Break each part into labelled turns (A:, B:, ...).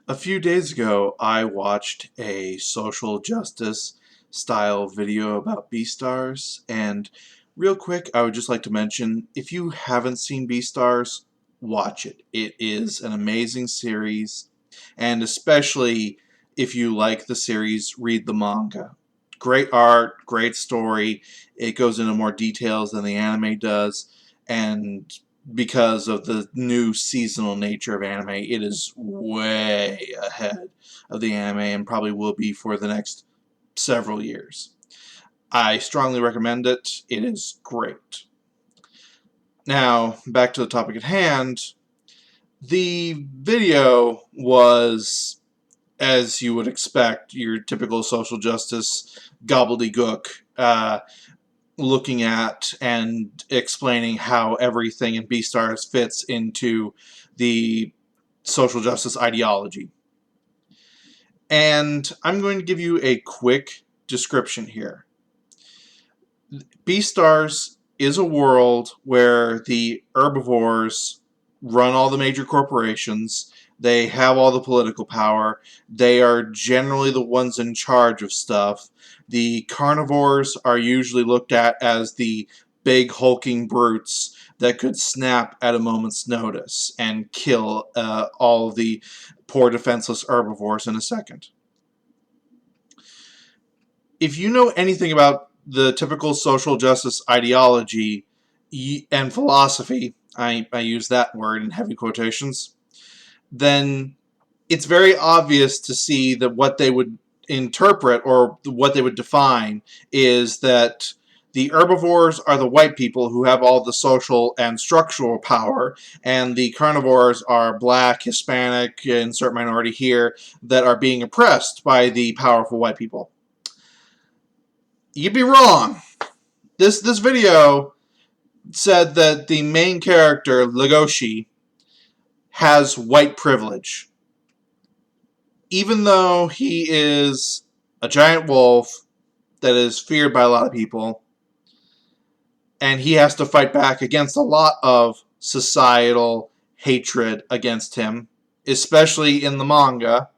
A: A few days ago, I watched a social justice style video about Beastars, and real quick, I would just like to mention, if you haven't seen Beastars, watch it. It is an amazing series, and especially if you like the series, read the manga. Great art, great story. It goes into more details than the anime does, and because of the new seasonal nature of anime, it is way ahead of the anime and probably will be for the next several years. I strongly recommend it. It is great. Now, back to the topic at hand. The video was, as you would expect, your typical social justice gobbledygook, looking at and explaining how everything in Beastars fits into the social justice ideology. And I'm going to give you a quick description here. Beastars is a world where the herbivores run all the major corporations. They have all the political power. They are generally the ones in charge of stuff. The carnivores are usually looked at as the big hulking brutes that could snap at a moment's notice and kill all the poor defenseless herbivores in a second. If you know anything about the typical social justice ideology and philosophy, I use that word in heavy quotations, then it's very obvious to see that what they would interpret or what they would define is that the herbivores are the white people who have all the social and structural power, and the carnivores are black, Hispanic, insert minority here, that are being oppressed by the powerful white people. You'd be wrong. This video said that the main character, Legoshi, has white privilege. Even though he is a giant wolf that is feared by a lot of people, and he has to fight back against a lot of societal hatred against him, especially in the manga.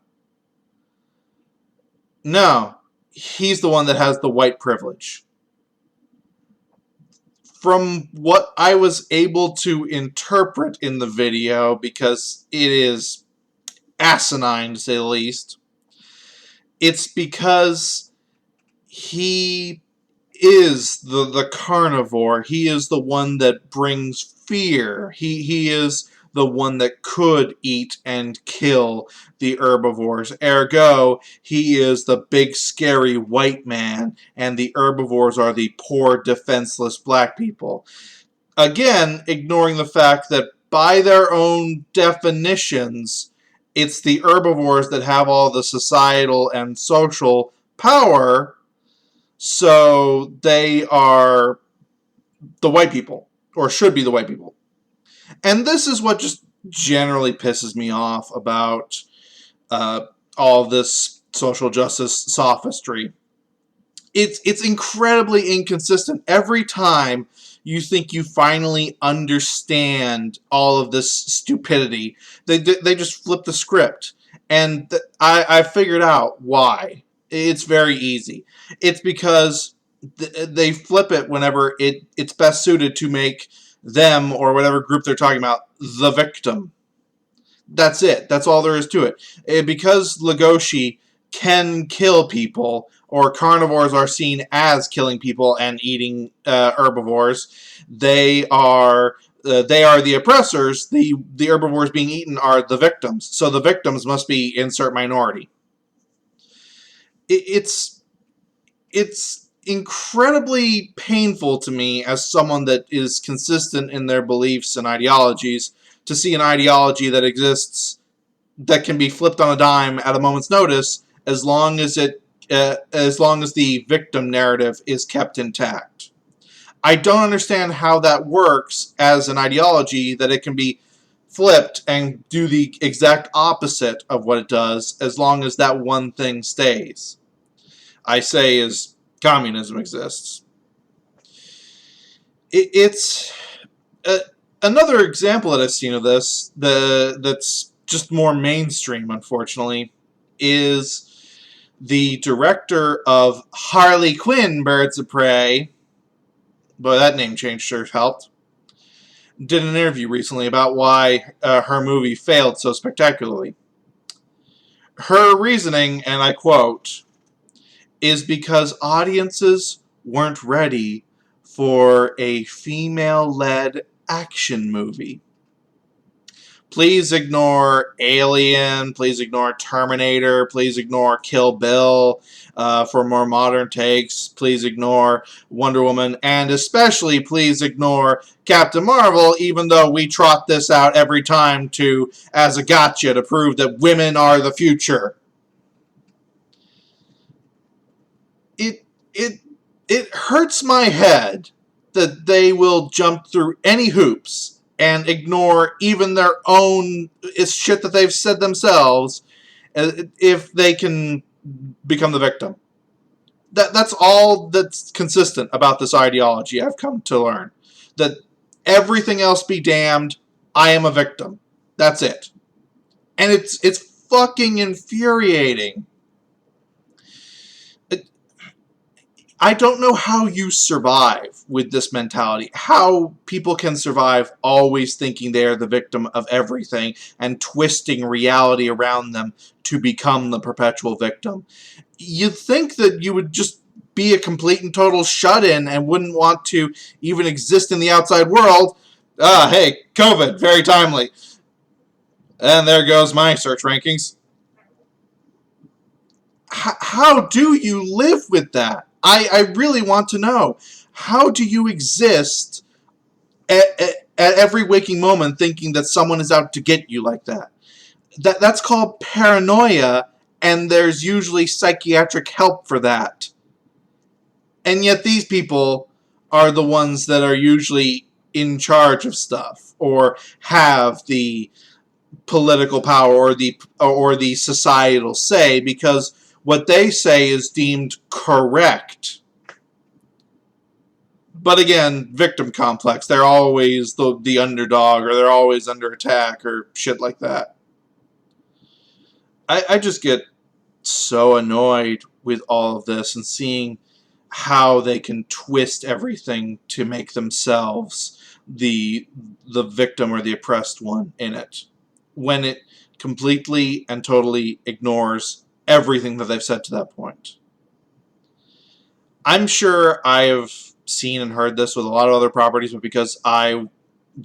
A: No, he's the one that has the white privilege. From what I was able to interpret in the video, because it is asinine to say the least, it's because he is the carnivore. He is the one that brings fear. He is the one that could eat and kill the herbivores. Ergo, he is the big scary white man, and the herbivores are the poor defenseless black people. Again, ignoring the fact that by their own definitions, it's the herbivores that have all the societal and social power, so they are the white people, or should be the white people. And this is what just generally pisses me off about all this social justice sophistry. It's incredibly inconsistent. Every time you think you finally understand all of this stupidity, they just flip the script. And I figured out why. It's very easy. It's because they flip it whenever it's best suited to make them, or whatever group they're talking about, the victim. That's it. That's all there is to it. Because Legoshi can kill people, or carnivores are seen as killing people and eating herbivores, they are the oppressors. The herbivores being eaten are the victims. So the victims must be insert minority. It's incredibly painful to me, as someone that is consistent in their beliefs and ideologies, to see an ideology that exists that can be flipped on a dime at a moment's notice, as long as the victim narrative is kept intact. I don't understand how that works as an ideology, that it can be flipped and do the exact opposite of what it does, as long as that one thing stays. I say as communism exists. It's another example that I've seen of this that's just more mainstream, unfortunately, is the director of Harley Quinn, Birds of Prey. Boy, that name change sure helped. Did an interview recently about why her movie failed so spectacularly. Her reasoning, and I quote, is because audiences weren't ready for a female-led action movie. Please ignore Alien, please ignore Terminator, please ignore Kill Bill for more modern takes, please ignore Wonder Woman, and especially please ignore Captain Marvel, even though we trot this out every time as a gotcha to prove that women are the future. It hurts my head that they will jump through any hoops and ignore even their own shit that they've said themselves if they can become the victim. That's all that's consistent about this ideology, I've come to learn. That everything else be damned, I am a victim. That's it. And it's fucking infuriating. I don't know how you survive with this mentality. How people can survive always thinking they are the victim of everything and twisting reality around them to become the perpetual victim. You'd think that you would just be a complete and total shut-in and wouldn't want to even exist in the outside world. Hey, COVID, very timely. And there goes my search rankings. How do you live with that? I really want to know. How do you exist at every waking moment thinking that someone is out to get you like that? That's called paranoia, and there's usually psychiatric help for that. And yet these people are the ones that are usually in charge of stuff or have the political power or the societal say, because what they say is deemed correct. But again, victim complex. They're always the underdog, or they're always under attack, or shit like that. I just get so annoyed with all of this and seeing how they can twist everything to make themselves the victim or the oppressed one in it, when it completely and totally ignores everything that they've said to that point. I'm sure I have seen and heard this with a lot of other properties, but because I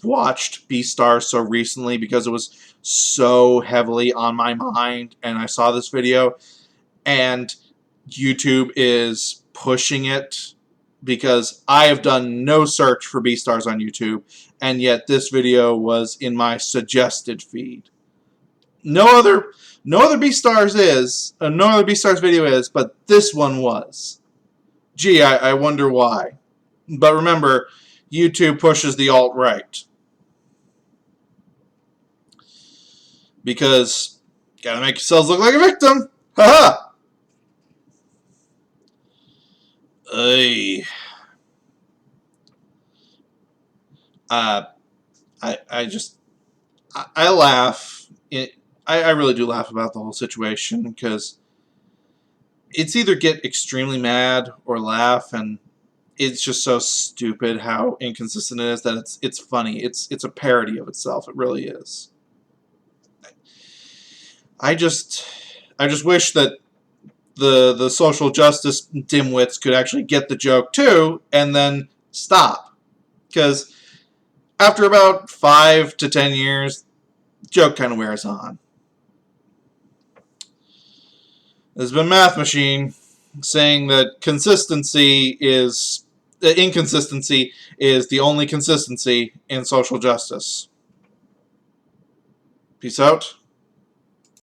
A: watched Beastars so recently, because it was so heavily on my mind, and I saw this video, and YouTube is pushing it, because I have done no search for Beastars on YouTube, and yet this video was in my suggested feed. No other Beastars video is, but this one was. Gee, I wonder why. But remember, YouTube pushes the alt-right. Because, gotta make yourselves look like a victim. Haha! I laugh. I really do laugh about the whole situation, because it's either get extremely mad or laugh, and it's just so stupid how inconsistent it is that it's funny. It's a parody of itself. It really is. I just wish that the social justice dimwits could actually get the joke too, and then stop. Because after about 5 to 10 years, the joke kind of wears on. There's been Math Machine saying that inconsistency is the only consistency in social justice. Peace out.